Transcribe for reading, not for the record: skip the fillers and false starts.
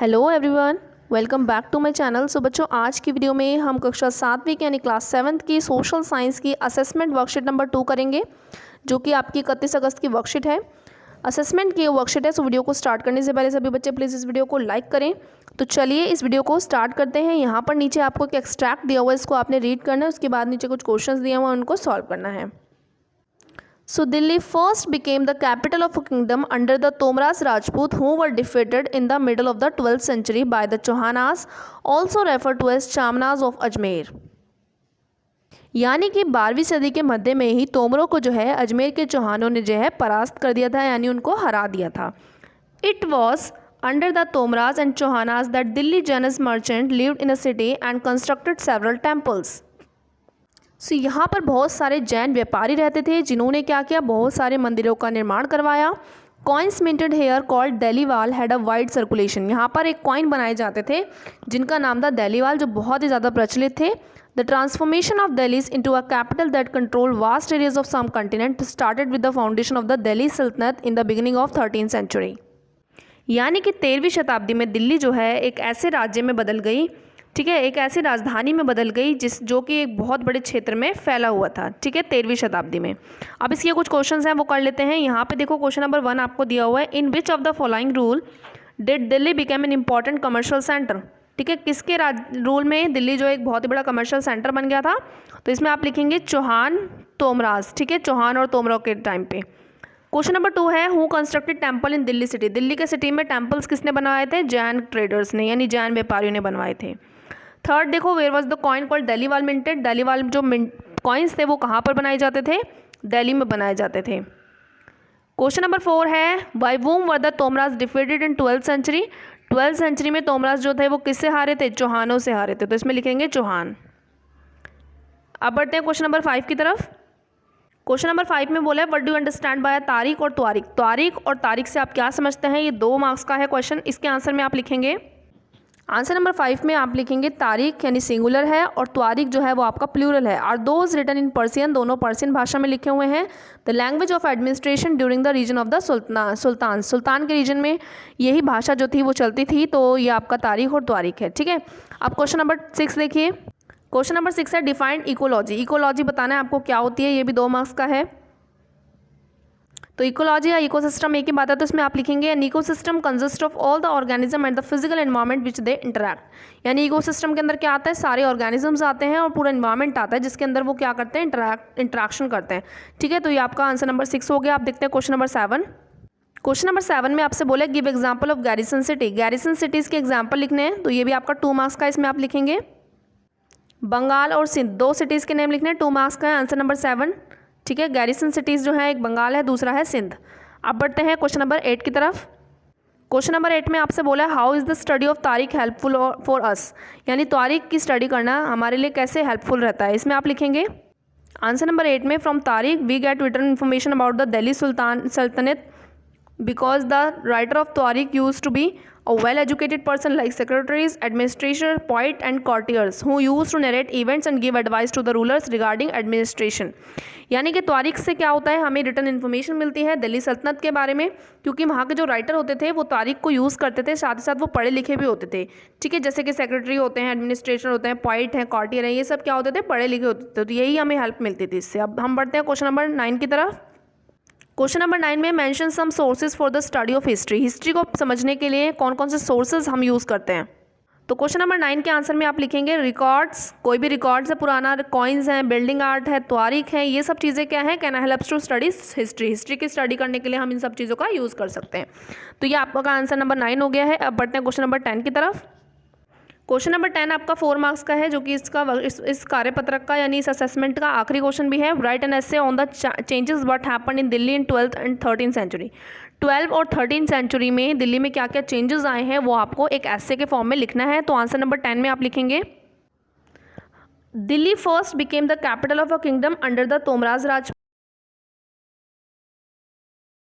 Hello everyone, welcome back to my channel. So बच्चों, आज की वीडियो में हम कक्षा 7वीं की यानी क्लास 7th की सोशल साइंस की असेसमेंट वर्कशीट नंबर 2 करेंगे, जो कि आपकी 31 अगस्त की वर्कशीट है। असेसमेंट की वर्कशीट है। सो वीडियो को स्टार्ट करने से पहले सभी बच्चे प्लीज़ इस वीडियो को लाइक करें। तो चलिए इस वीडियो को स्टार्ट करते हैं। यहाँ पर नीचे आपको एक एक्सट्रैक्ट दिया हुआ है, इसको आपने रीड करना है। उसके बाद नीचे कुछ क्वेश्चन दिए हुए हैं, उनको सॉल्व करना है। So Delhi first became the capital of a kingdom under the Tomras Rajput, who were defeated in the middle of the 12th century by the Chauhanas, also referred to as Chamnas of Ajmer। यानी कि 12वीं सदी के मध्य में ही तोमरों को जो है अजमेर के चौहानों ने जो है परास्त कर दिया था, यानी उनको हरा दिया था। It was under the Tomaras and Chauhanas that Delhi Jains merchant lived in a city and constructed several temples. So यहाँ पर बहुत सारे जैन व्यापारी रहते थे, जिन्होंने क्या किया, बहुत सारे मंदिरों का निर्माण करवाया। Coins minted here called Dehliwal had a wide circulation. यहाँ पर एक कॉइन बनाए जाते थे जिनका नाम था दिल्लीवाल, जो बहुत ही ज़्यादा प्रचलित थे। The transformation of Delhi into a capital that control vast areas of subcontinent started with the foundation of the Delhi Sultanate in the beginning of 13th century. यानी कि 13वीं शताब्दी में दिल्ली जो है एक ऐसे राज्य में बदल गई, ठीक है, एक ऐसी राजधानी में बदल गई जो कि एक बहुत बड़े क्षेत्र में फैला हुआ था, ठीक है, 13वीं शताब्दी में। अब इसके कुछ क्वेश्चंस हैं, वो कर लेते हैं। यहाँ पे देखो क्वेश्चन नंबर 1 आपको दिया हुआ है, in which of the following rule did Delhi became an important commercial centre. ठीक है, किसके रूल में दिल्ली जो एक बहुत ही बड़ा कमर्शियल सेंटर बन गया था। तो इसमें आप लिखेंगे चौहान तोमराज, ठीक है, चौहान और तोमरों के टाइम पे। क्वेश्चन नंबर 2 है, who constructed temple in Delhi city. Delhi के सिटी में टेम्पल्स किसने बनवाए थे, जैन ट्रेडर्स ने, यानी जैन व्यापारियों ने बनवाए थे। थर्ड देखो, where was the coin called Dehliwal minted. Dehliwal जो कॉइन्स थे वो कहाँ पर बनाए जाते थे, दिल्ली में बनाए जाते थे। क्वेश्चन नंबर 4 है, by whom were the Tomaras defeated in 12th century. 12th century में तोमराज जो थे वो किससे हारे थे, चौहानों से हारे थे। तो इसमें लिखेंगे चौहान। अब बढ़ते हैं क्वेश्चन नंबर 5 की तरफ। क्वेश्चन नंबर 5 में बोला है, what do you understand by तारीख और त्वारिख। तारीख और तारीख से आप क्या समझते हैं, ये 2 मार्क्स का है क्वेश्चन। इसके आंसर में आप लिखेंगे, आंसर नंबर 5 में आप लिखेंगे तारीख यानी सिंगुलर है और त्वारिख जो है वो आपका प्लूरल है। Are those written in Persian, दोनों पर्सियन भाषा में लिखे हुए हैं। The language of administration during the region of the sultan के रीजन में यही भाषा जो थी वो चलती थी। तो ये आपका तारीख और त्वारिख है, ठीक है। अब क्वेश्चन नंबर 6 देखिए। क्वेश्चन नंबर 6 है, डिफाइंड इकोलॉजी। इकोलॉजी बताना है आपको क्या होती है, ये भी 2 मार्क्स का है। तो इकोलॉजी या इकोसिस्टम एक ही बात है, तो इसमें आप लिखेंगे an ecosystem consist of all the organism and the physical environment which they interact. यानी इकोसिस्टम के अंदर क्या आता है, सारे ऑर्गेनिजम्स आते हैं और पूरा एनवायरनमेंट आता है जिसके अंदर वो क्या करते हैं, इंटरैक्शन करते हैं, ठीक है। तो ये आपका आंसर नंबर 6 हो गया। आप देखते हैं क्वेश्चन नंबर 7। क्वेश्चन नंबर 7 में आपसे बोले, give example of garrison city. Garrison cities के एग्जाम्पल लिखने हैं, तो ये भी आपका 2 मार्क्स का। इसमें आप लिखेंगे बंगाल और सिंध, 2 सिटीज़ के नेम लिखने हैं, 2 मार्क्स का है आंसर नंबर 7, ठीक है। गैरिसन सिटीज़ जो है एक बंगाल है, दूसरा है सिंध। अब बढ़ते हैं क्वेश्चन नंबर 8 की तरफ। क्वेश्चन नंबर 8 में आपसे बोला है, how is the study of तारीख हेल्पफुल फॉर अस। यानी तारीख की स्टडी करना हमारे लिए कैसे हेल्पफुल रहता है। इसमें आप लिखेंगे आंसर नंबर 8 में, फ्रॉम तारीख we get return information about the Delhi सल्तनत because the writer of Tariq used to be a well-educated person like secretaries, administrators, poet and courtiers who used to narrate events and give advice to the rulers regarding administration। यानी कि तारीख से क्या होता है, हमें return information मिलती है दिल्ली सल्तनत के बारे में, क्योंकि वहाँ के जो राइटर होते थे वो तारीख को यूज़ करते थे, साथ ही साथ वो पढ़े लिखे भी होते थे, ठीक है। जैसे कि सेक्रेटरी होते हैं, एडमिनिस्ट्रेटर होते हैं, पॉइट हैं, कॉर्टियर हैं, ये सब क्या होते थे, पढ़े लिखे होते थे। तो यही हमें हेल्प मिलती थी इससे। अब हम बढ़ते हैं क्वेश्चन नंबर 9 की तरफ। क्वेश्चन नंबर 9 में, mention some sources for the study of history. History को समझने के लिए कौन कौन से सोर्सेज हम यूज़ करते हैं। तो क्वेश्चन नंबर 9 के आंसर में आप लिखेंगे रिकॉर्ड्स, कोई भी रिकॉर्ड्स है पुराना, कॉइन्स हैं, बिल्डिंग आर्ट है, तारीख है, ये सब चीज़ें क्या है, can helps to study history. History की स्टडी करने के लिए हम इन सब चीज़ों का यूज़ कर सकते हैं। तो ये आपका आंसर नंबर 9 हो गया है। अब बढ़ते हैं क्वेश्चन नंबर 10 की तरफ। क्वेश्चन नंबर 10 आपका 4 मार्क्स का है, जो कि इस कार्यपत्रक का यानी इस असेसमेंट का आखिरी क्वेश्चन भी है। Write an essay on the changes what happened in Delhi in 12th and 13th century. 12 और 13th सेंचुरी में दिल्ली में क्या क्या चेंजेस आए हैं वो आपको एक एसे के फॉर्म में लिखना है। तो आंसर नंबर 10 में आप लिखेंगे, Delhi first became the capital of a kingdom under the Tomaras Raj